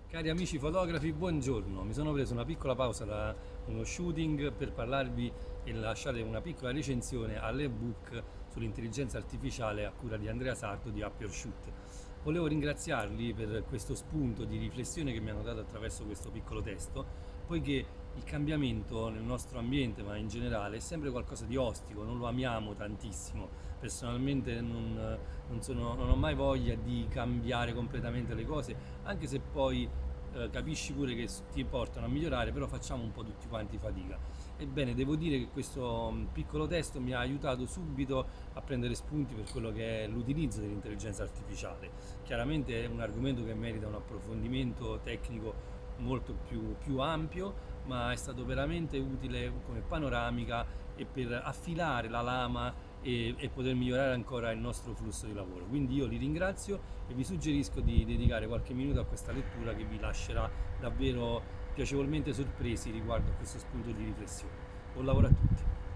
Cari amici fotografi, buongiorno. Mi sono preso una piccola pausa da uno shooting per parlarvi e lasciare una piccola recensione all'ebook sull'intelligenza artificiale a cura di Andrea Sardo di Up Your Shoot. Volevo ringraziarli per questo spunto di riflessione che mi hanno dato attraverso questo piccolo testo, poiché il cambiamento nel nostro ambiente, ma in generale, è sempre qualcosa di ostico, non lo amiamo tantissimo. Personalmente non ho mai voglia di cambiare completamente le cose, anche se poi capisci pure che ti portano a migliorare, però facciamo un po' tutti quanti fatica. Ebbene, devo dire che questo piccolo testo mi ha aiutato subito a prendere spunti per quello che è l'utilizzo dell'intelligenza artificiale. Chiaramente è un argomento che merita un approfondimento tecnico molto più ampio, ma è stato veramente utile come panoramica e per affilare la lama e poter migliorare ancora il nostro flusso di lavoro. Quindi io li ringrazio e vi suggerisco di dedicare qualche minuto a questa lettura che vi lascerà davvero piacevolmente sorpresi riguardo a questo spunto di riflessione. Buon lavoro a tutti!